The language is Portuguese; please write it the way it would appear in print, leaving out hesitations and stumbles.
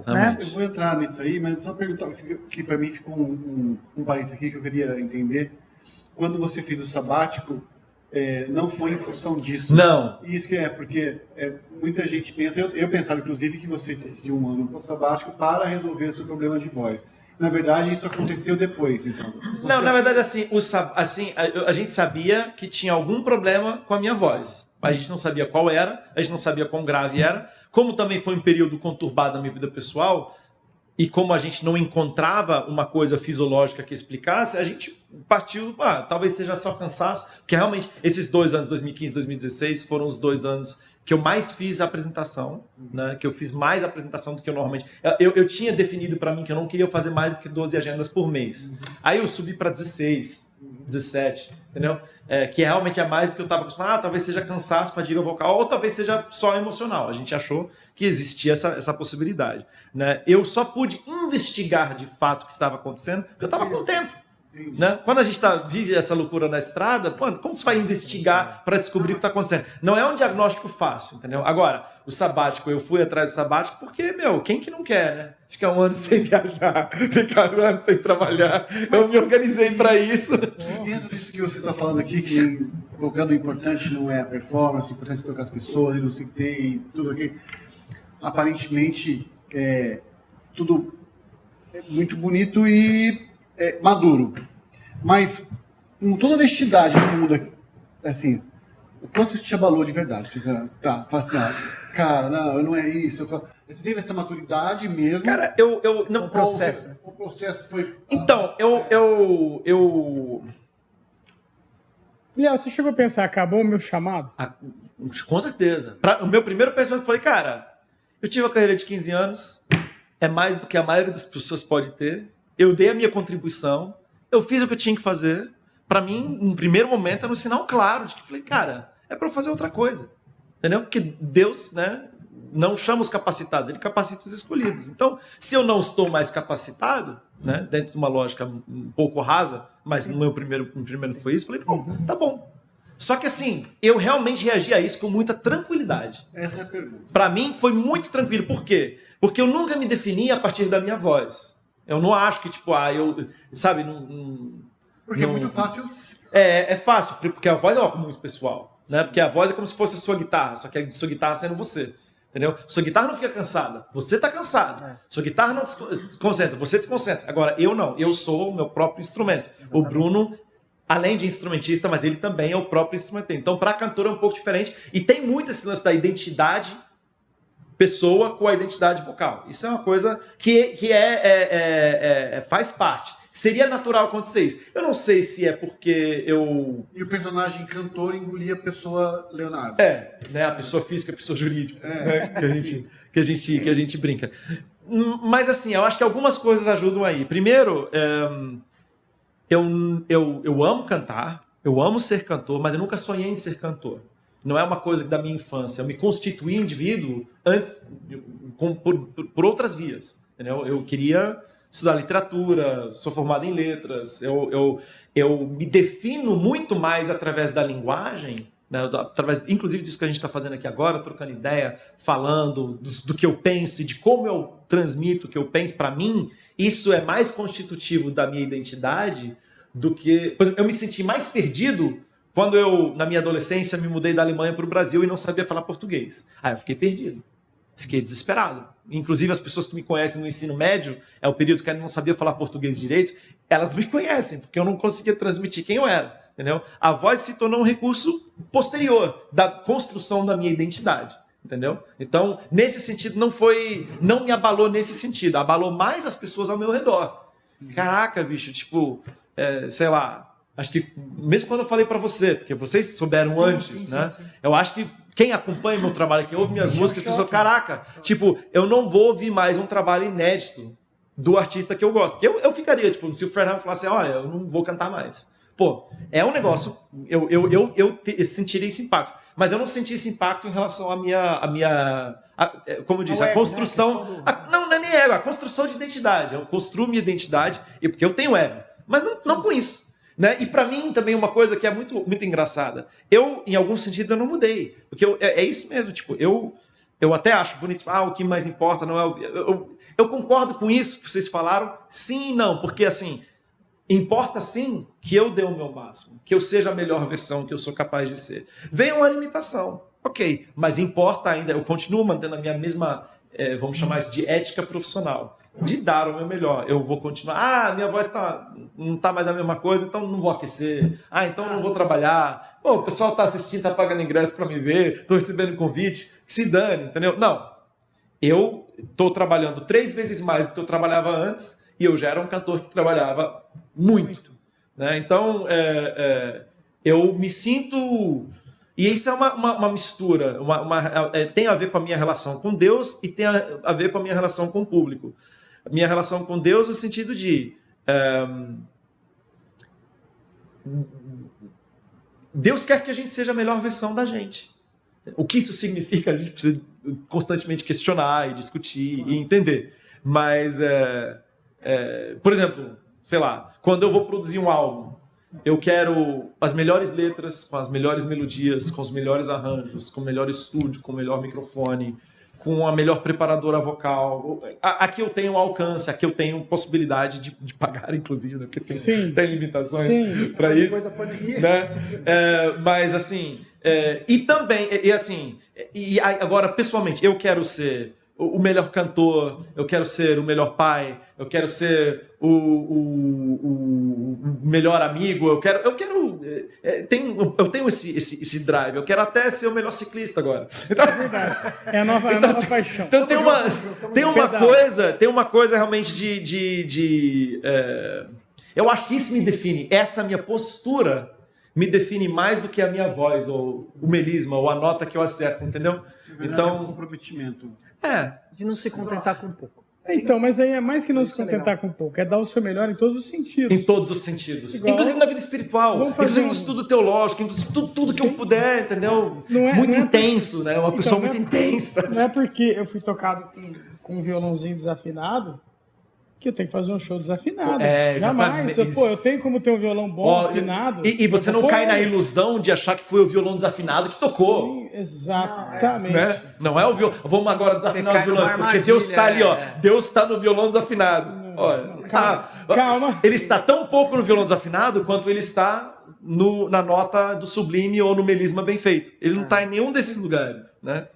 Exatamente. Eu vou entrar nisso aí, mas só perguntar, que para mim ficou um parênteses aqui que eu queria entender. Quando você fez o sabático, não foi em função disso. Não. Isso que porque muita gente pensa, eu pensava inclusive que você decidiu um ano sabático para resolver o seu problema de voz. Na verdade, isso aconteceu depois, então. Não, na verdade, assim, a gente sabia que tinha algum problema com a minha voz. A gente não sabia qual era, a gente não sabia quão grave era. Como também foi um período conturbado na minha vida pessoal, e como a gente não encontrava uma coisa fisiológica que explicasse, a gente partiu, talvez seja só cansaço, porque realmente esses 2 anos, 2015 e 2016, foram os 2 anos que eu mais fiz a apresentação, né? Que eu fiz mais apresentação do que eu normalmente... Eu tinha definido para mim que eu não queria fazer mais do que 12 agendas por mês. Aí eu subi para 16, 17, entendeu? Que realmente é mais do que eu estava acostumado. Talvez seja cansaço, fadiga vocal, ou talvez seja só emocional. A gente achou que existia essa possibilidade, né? Eu só pude investigar de fato o que estava acontecendo, porque eu estava com tempo. Né? Quando a gente vive essa loucura na estrada, mano, como você vai investigar para descobrir o que está acontecendo? Não é um diagnóstico fácil, entendeu? Agora, o sabático, eu fui atrás do sabático porque, quem que não quer, né? Ficar 1 ano sem viajar, ficar 1 ano sem trabalhar. Eu me organizei para isso. E dentro disso que você está falando aqui, que colocando o importante não é a performance, o importante é tocar as pessoas, não sei o que tem, tudo aqui. Aparentemente, tudo é muito bonito e maduro. Mas, com toda honestidade no mundo, assim, o quanto isso te abalou de verdade? Você fala assim, cara, não é isso. Você teve essa maturidade mesmo? Cara, não, processo. O processo foi... Então, Léo, você chegou a pensar, acabou o meu chamado? Com certeza. O meu primeiro pensamento foi, cara, eu tive uma carreira de 15 anos, é mais do que a maioria das pessoas pode ter, eu dei a minha contribuição, eu fiz o que eu tinha que fazer. Para mim, no primeiro momento, era um sinal claro de que falei, cara, é para eu fazer outra coisa. Entendeu? Porque Deus, né, não chama os capacitados, ele capacita os escolhidos. Então, se eu não estou mais capacitado, né, dentro de uma lógica um pouco rasa, mas no meu primeiro foi isso, falei, bom, tá bom. Só que assim, eu realmente reagi a isso com muita tranquilidade. Essa é a pergunta. Para mim, foi muito tranquilo. Por quê? Porque eu nunca me defini a partir da minha voz. Eu não acho que, sabe, porque é muito fácil. É fácil, porque a voz é algo muito pessoal, né? Porque a voz é como se fosse a sua guitarra, só que a sua guitarra sendo você, entendeu? Sua guitarra não fica cansada, você tá cansado. Sua guitarra não desconcentra, você desconcentra. Agora, eu não, eu sou o meu próprio instrumento. Exatamente. O Bruno, além de instrumentista, mas ele também é o próprio instrumento. Então, para cantor é um pouco diferente. E tem muito esse lance da identidade pessoa com a identidade vocal. Isso é uma coisa que faz parte. Seria natural acontecer isso. Eu não sei se é porque eu... E o personagem cantor engolia a pessoa Leonardo. Né? A pessoa física, a pessoa jurídica. Né? Que a gente brinca. Mas assim, eu acho que algumas coisas ajudam aí. Primeiro, eu amo cantar, eu amo ser cantor, mas eu nunca sonhei em ser cantor. Não é uma coisa da minha infância. Eu me constituí indivíduo antes, por outras vias. Entendeu? Eu queria estudar literatura, sou formado em letras. Eu me defino muito mais através da linguagem, né? Através, inclusive, disso que a gente está fazendo aqui agora, trocando ideia, falando do que eu penso e de como eu transmito o que eu penso. Para mim, isso é mais constitutivo da minha identidade do que... Por exemplo, eu me senti mais perdido quando eu, na minha adolescência, me mudei da Alemanha para o Brasil e não sabia falar português. Aí eu fiquei perdido. Fiquei desesperado. Inclusive, as pessoas que me conhecem no ensino médio, é o período que eu não sabia falar português direito, elas não me conhecem, porque eu não conseguia transmitir quem eu era. Entendeu? A voz se tornou um recurso posterior da construção da minha identidade. Entendeu? Então, nesse sentido, não me abalou nesse sentido. Abalou mais as pessoas ao meu redor. Caraca, bicho, sei lá... Acho que, mesmo quando eu falei para você, porque vocês souberam antes, né? Sim. Eu acho que quem acompanha meu trabalho aqui, ouve minhas músicas, pensou, caraca, eu não vou ouvir mais um trabalho inédito do artista que eu gosto. Eu ficaria, se o Fernando falasse, olha, eu não vou cantar mais. Pô, é um negócio, eu sentiria esse impacto. Mas eu não senti esse impacto em relação como eu disse, a construção... Não é nem ego, a construção de identidade. Eu construo minha identidade, porque eu tenho ego. Mas não com isso. Né? E para mim também uma coisa que é muito, muito engraçada. Em alguns sentidos, eu não mudei. Porque é isso mesmo. eu até acho bonito, o que mais importa não é eu concordo com isso que vocês falaram, sim e não, porque assim, importa sim que eu dê o meu máximo, que eu seja a melhor versão que eu sou capaz de ser. Vem uma limitação, ok, mas importa ainda, eu continuo mantendo a minha mesma, vamos chamar isso de ética profissional, de dar o meu melhor. Eu vou continuar, minha voz não está mais a mesma coisa, então não vou aquecer, então não vou trabalhar, o pessoal está assistindo, está pagando ingresso para me ver, estou recebendo convite, que se dane, entendeu? Não, eu estou trabalhando 3 vezes mais do que eu trabalhava antes, e eu já era um cantor que trabalhava muito. Né? Então, eu me sinto... E isso é uma mistura, tem a ver com a minha relação com Deus e tem a ver com a minha relação com o público. A minha relação com Deus no sentido de... Deus quer que a gente seja a melhor versão da gente. O que isso significa, a gente precisa constantemente questionar e discutir e entender. Mas, por exemplo, sei lá, quando eu vou produzir um álbum, eu quero as melhores letras, com as melhores melodias, com os melhores arranjos, com o melhor estúdio, com o melhor microfone, com a melhor preparadora vocal. Aqui eu tenho alcance, aqui eu tenho possibilidade de pagar, inclusive, né? Porque tem limitações para isso. Depois da pandemia. Né? Mas assim, e também, agora, pessoalmente, eu quero ser o melhor cantor, eu quero ser o melhor pai, eu quero ser o melhor amigo, eu tenho esse drive, eu quero até ser o melhor ciclista agora. Então, é verdade. É a nova paixão. Então tem uma coisa realmente eu acho que isso me define, essa minha postura me define mais do que a minha voz, ou o melisma, ou a nota que eu acerto, entendeu? Então, comprometimento. De não se contentar com pouco. Então, mas aí é mais que não se contentar com pouco, é dar o seu melhor em todos os sentidos. Em todos os sentidos. Igual, inclusive na vida espiritual, inclusive no estudo teológico, tudo que eu puder, entendeu? Muito intenso, né? Uma pessoa muito intensa. Não é porque eu fui tocado com um violãozinho desafinado que eu tenho que fazer um show desafinado. Jamais. Eu tenho como ter um violão bom, afinado. E você não cai na ilusão de achar que foi o violão desafinado que tocou. Sim, exatamente. Né? Não é o violão. Vamos agora desafinar os violões, porque Deus está ali, ó. Deus está no violão desafinado. Calma. Ele está tão pouco no violão desafinado quanto ele está na nota do sublime ou no melisma bem feito. Ele não está em nenhum desses lugares, né?